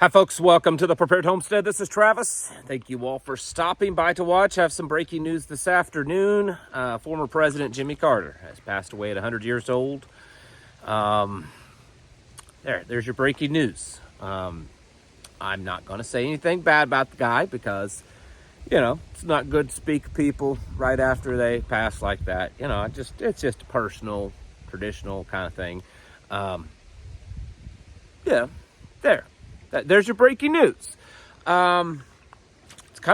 Hi folks, welcome to the Prepared Homestead. This is Travis. Thank you all for stopping by to watch. I have some breaking news this afternoon. Former President Jimmy Carter has passed away at 100 years old. There's your breaking news. I'm not going to say anything bad about the guy because, it's not good to speak to people right after they pass like that. It's just a personal, traditional kind of thing. There's your breaking news. It's kind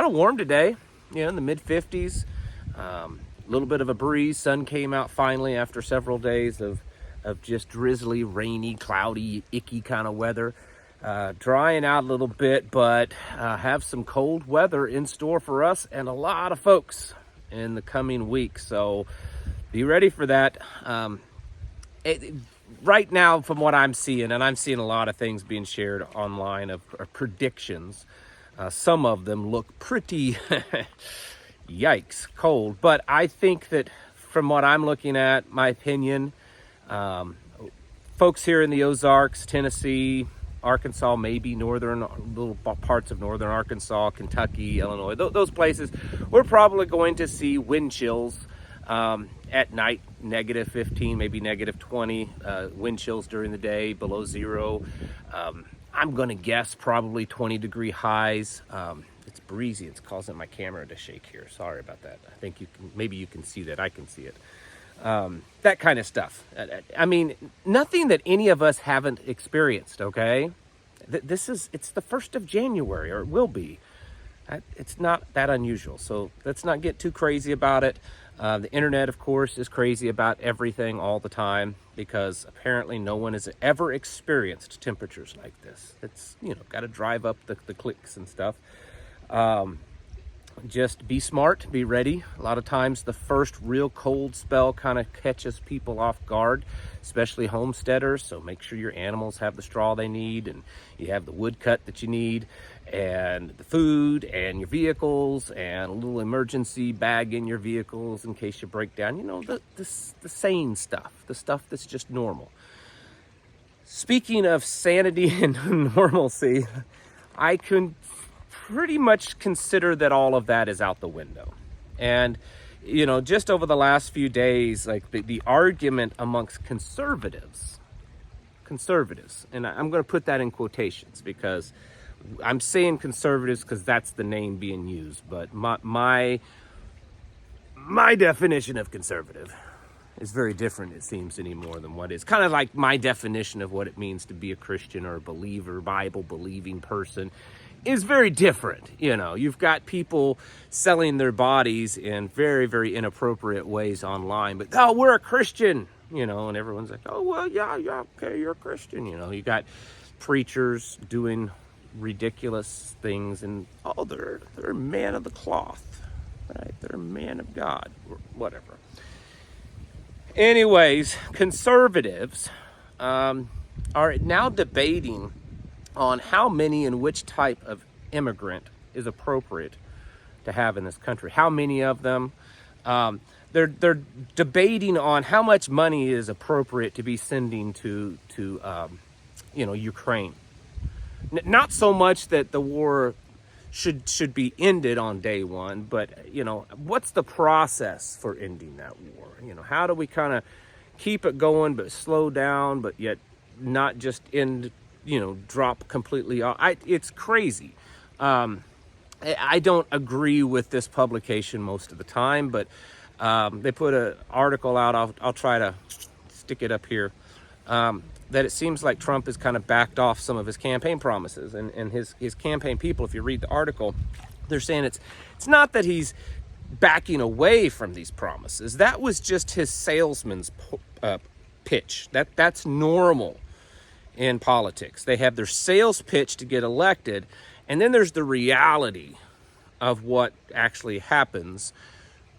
of warm today, in the mid 50s. A little bit of a breeze. Sun came out finally after several days of just drizzly, rainy, cloudy, icky kind of weather. Drying out a little bit, but have some cold weather in store for us and a lot of folks in the coming week. So be ready for that. Right now, from what I'm seeing, and I'm seeing a lot of things being shared online of predictions, some of them look pretty, yikes, cold. But I think that from what I'm looking at, my opinion, folks here in the Ozarks, Tennessee, Arkansas, maybe little parts of northern Arkansas, Kentucky, Illinois, those places, we're probably going to see wind chills at night, negative 15, maybe negative 20, wind chills during the day, below zero. I'm going to guess probably 20-degree highs. It's breezy. It's causing my camera to shake here. Sorry about that. I think maybe you can see that. I can see it. That kind of stuff. I mean, nothing that any of us haven't experienced, okay? It's the 1st of January, or it will be. It's not that unusual, so let's not get too crazy about it. The internet, of course, is crazy about everything all the time because apparently no one has ever experienced temperatures like this. It's, got to drive up the clicks and stuff. Just be smart, be ready. A lot of times the first real cold spell kind of catches people off guard, especially homesteaders. So make sure your animals have the straw they need and you have the wood cut that you need and the food and your vehicles and a little emergency bag in your vehicles in case you break down. The sane stuff, the stuff that's just normal. Speaking of sanity and normalcy, I can pretty much consider that all of that is out the window. And, just over the last few days, like the argument amongst conservatives, and I'm going to put that in quotations because I'm saying conservatives because that's the name being used. But my definition of conservative is very different, it seems, anymore than what is kind of like my definition of what it means to be a Christian or a believer, Bible-believing person is very different. You've got people selling their bodies in very, very inappropriate ways online, but, oh, we're a Christian, and everyone's like, oh, well, yeah, okay, you're a Christian. You got preachers doing ridiculous things and, oh, they're a man of the cloth, right? They're a man of God, or whatever. Anyways, conservatives are now debating on how many and which type of immigrant is appropriate to have in this country. How many of them? They're debating on how much money is appropriate to be sending to Ukraine. Not so much that the war should be ended on day one, but what's the process for ending that war? How do we kind of keep it going but slow down, but yet not just end, drop completely off? It's crazy. I don't agree with this publication most of the time, but they put an article out. I'll try to stick it up here. That it seems like Trump has kind of backed off some of his campaign promises, and his campaign people, if you read the article, they're saying it's not that he's backing away from these promises. That was just his salesman's pitch. That's normal in politics. They have their sales pitch to get elected, and then there's the reality of what actually happens,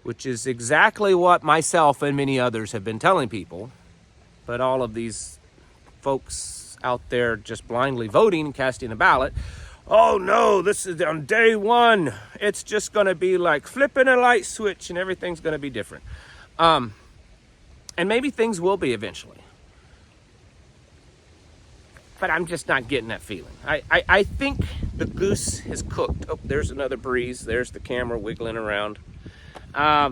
which is exactly what myself and many others have been telling people. But all of these folks out there just blindly voting and casting a ballot, oh no, this is on day one, it's just going to be like flipping a light switch and everything's going to be different. And maybe things will be eventually. but I'm just not getting that feeling. I think the goose has cooked. Oh, there's another breeze. There's the camera wiggling around. I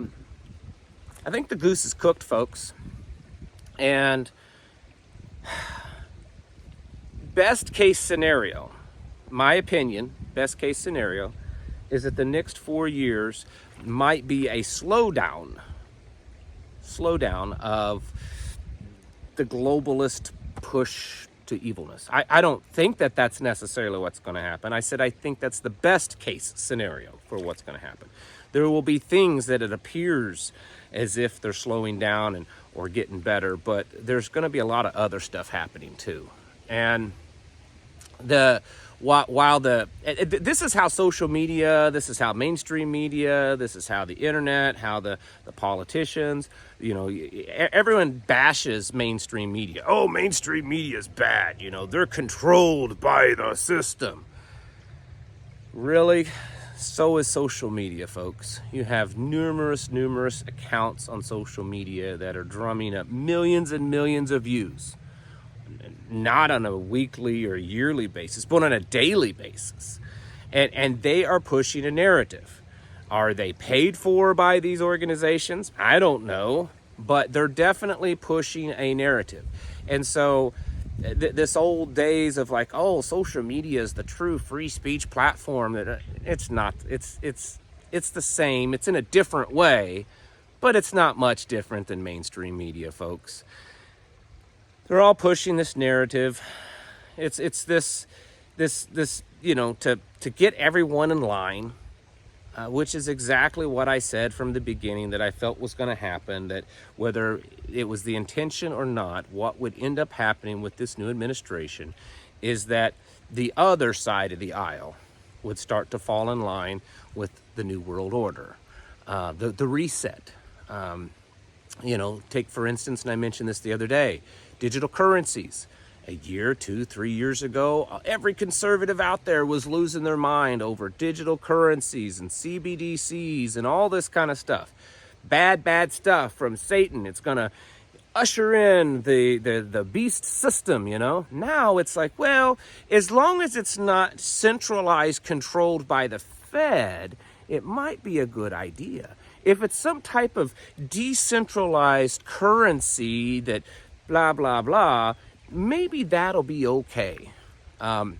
think the goose is cooked, folks. And best case scenario, my opinion, best case scenario, is that the next 4 years might be a slowdown of the globalist push to evilness. I don't think that that's necessarily what's going to happen. I said I think that's the best case scenario for what's going to happen. There will be things that it appears as if they're slowing down or getting better, but there's going to be a lot of other stuff happening too. And this is how social media, this is how mainstream media, this is how the internet, how the politicians, everyone bashes mainstream media. Oh, mainstream media is bad. They're controlled by the system. Really? So is social media, folks. You have numerous accounts on social media that are drumming up millions and millions of views. Not on a weekly or yearly basis, but on a daily basis. And they are pushing a narrative. Are they paid for by these organizations? I don't know, but they're definitely pushing a narrative. And so this old days of like, oh, social media is the true free speech platform, that it's not. It's the same. It's in a different way, but it's not much different than mainstream media, folks. They're all pushing this narrative. It's this to get everyone in line, which is exactly what I said from the beginning that I felt was going to happen, that whether it was the intention or not, what would end up happening with this new administration is that the other side of the aisle would start to fall in line with the New World Order, the reset. Take for instance, and I mentioned this the other day, digital currencies. A year, 2, 3 years ago, every conservative out there was losing their mind over digital currencies and CBDCs and all this kind of stuff. Bad stuff from Satan. It's going to usher in the beast system, Now it's like, well, as long as it's not centralized, controlled by the Fed, it might be a good idea. If it's some type of decentralized currency that blah, blah, blah, maybe that'll be okay. Now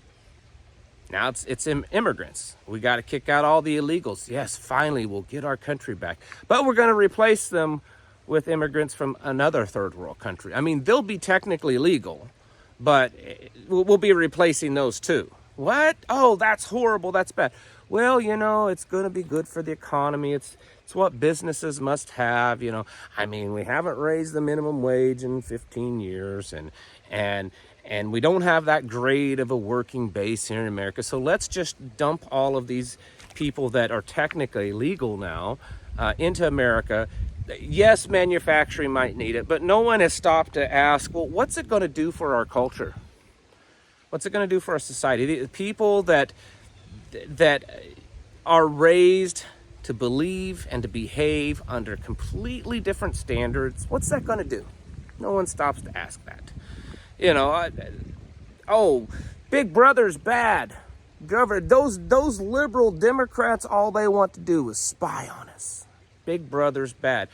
it's immigrants. We got to kick out all the illegals. Yes, finally, we'll get our country back. But we're going to replace them with immigrants from another third world country. I mean, they'll be technically legal, but we'll be replacing those too. What? Oh, that's horrible. That's bad. Well, it's going to be good for the economy. It's what businesses must have, I mean, we haven't raised the minimum wage in 15 years and we don't have that great of a working base here in America. So let's just dump all of these people that are technically legal now into America. Yes, manufacturing might need it, but no one has stopped to ask, well, what's it going to do for our culture? What's it going to do for our society? The people that are raised to believe and to behave under completely different standards, what's that going to do? No one stops to ask that. Big Brother's bad. Those liberal Democrats, all they want to do is spy on us. Big Brother's bad.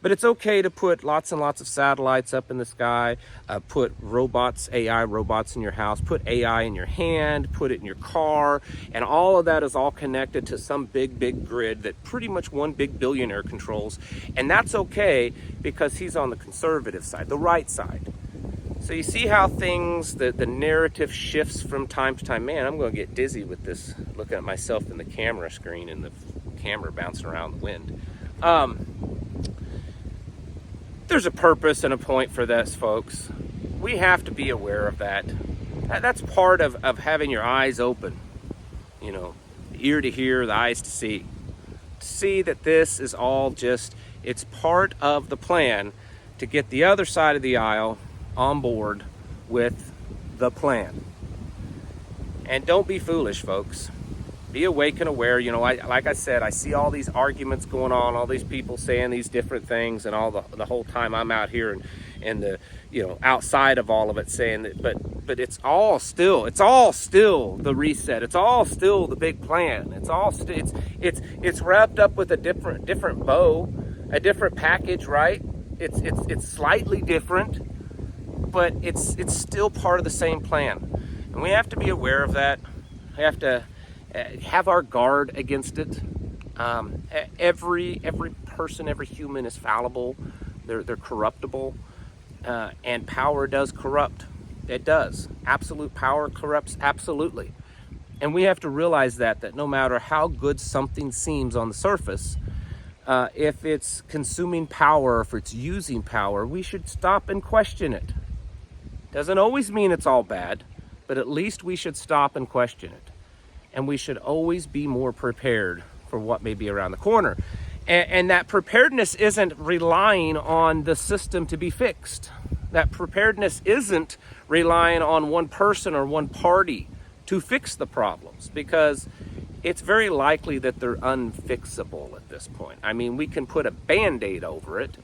But it's okay to put lots and lots of satellites up in the sky, put AI robots in your house, put AI in your hand, put it in your car, and all of that is all connected to some big grid that pretty much one big billionaire controls. And that's okay because he's on the conservative side, the right side. So you see how the narrative shifts from time to time. Man, I'm going to get dizzy with this, looking at myself in the camera screen and the camera bouncing around the wind. There's a purpose and a point for this, folks. We have to be aware of that. That's part of having your eyes open. The ear to hear, the eyes to see. To see that this is all it's part of the plan to get the other side of the aisle on board with the plan. And don't be foolish, folks. Be awake and aware. You know, like I said, I see all these arguments going on, all these people saying these different things, and all the whole time I'm out here and the, you know, outside of all of it saying that, but it's all still the reset. It's all still the big plan. It's all it's wrapped up with a different bow, a different package, right? It's slightly different, but it's still part of the same plan, and we have to be aware of that. We have to have our guard against it. Every person, every human is fallible. They're corruptible, and power does corrupt. It does. Absolute power corrupts absolutely, and we have to realize that no matter how good something seems on the surface, if it's consuming power, if it's using power, we should stop and question it. Doesn't always mean it's all bad, but at least we should stop and question it. And we should always be more prepared for what may be around the corner. And that preparedness isn't relying on the system to be fixed. That preparedness isn't relying on one person or one party to fix the problems, because it's very likely that they're unfixable at this point. I mean, we can put a Band-Aid over it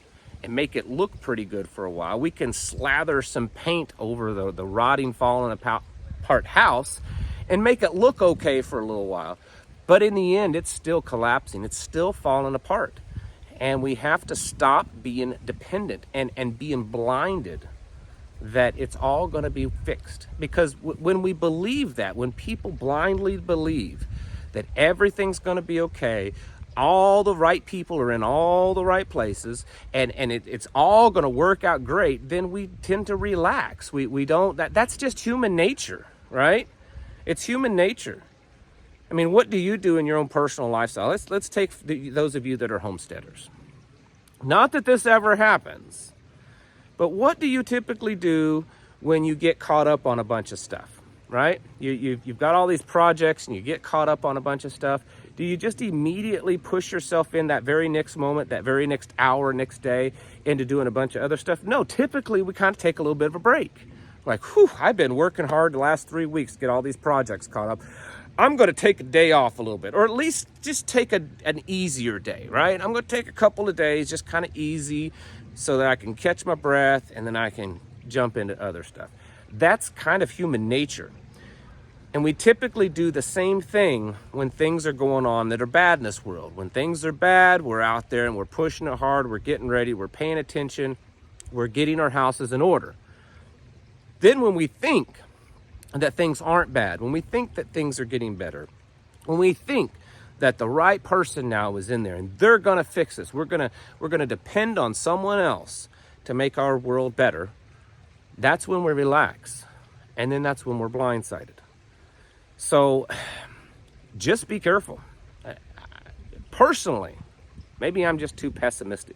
and make it look pretty good for a while. We can slather some paint over the rotting, falling apart house and make it look okay for a little while. But in the end, it's still collapsing. It's still falling apart. And we have to stop being dependent and being blinded that it's all going to be fixed. Because when we believe that, when people blindly believe that everything's going to be okay, all the right people are in all the right places, and it's all going to work out great, then we tend to relax. We don't, that's just human nature, right? It's human nature. I mean, what do you do in your own personal lifestyle? Let's take those of you that are homesteaders. Not that this ever happens, but what do you typically do when you get caught up on a bunch of stuff, right? You've got all these projects and you get caught up on a bunch of stuff. Do you just immediately push yourself in that very next moment, that very next hour, next day, into doing a bunch of other stuff? No, typically we kind of take a little bit of a break. Like, whew, I've been working hard the last 3 weeks to get all these projects caught up. I'm going to take a day off a little bit, or at least just take an easier day, right? I'm going to take a couple of days, just kind of easy, so that I can catch my breath and then I can jump into other stuff. That's kind of human nature. And we typically do the same thing when things are going on that are bad in this world. When things are bad, we're out there and we're pushing it hard, we're getting ready, we're paying attention, we're getting our houses in order. Then when we think that things aren't bad, when we think that things are getting better, when we think that the right person now is in there and they're going to fix this, we're going to depend on someone else to make our world better, that's when we relax. And then that's when we're blindsided. So just be careful. Personally, maybe I'm just too pessimistic.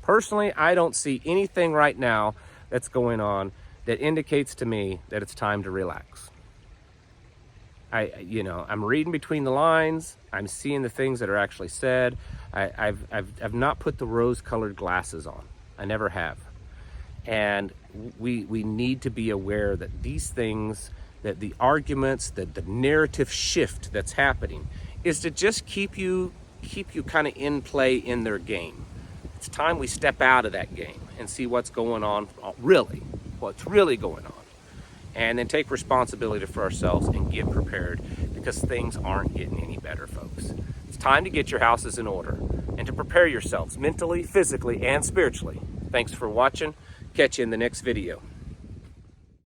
Personally, I don't see anything right now that's going on that indicates to me that it's time to relax. I'm reading between the lines. I'm seeing the things that are actually said. I've not put the rose-colored glasses on. I never have. And we need to be aware that these things, that the arguments, that the narrative shift that's happening is to just keep you kind of in play in their game. It's time we step out of that game and see what's going on, really, what's really going on. And then take responsibility for ourselves and get prepared, because things aren't getting any better, folks. It's time to get your houses in order and to prepare yourselves mentally, physically, and spiritually. Thanks for watching. Catch you in the next video.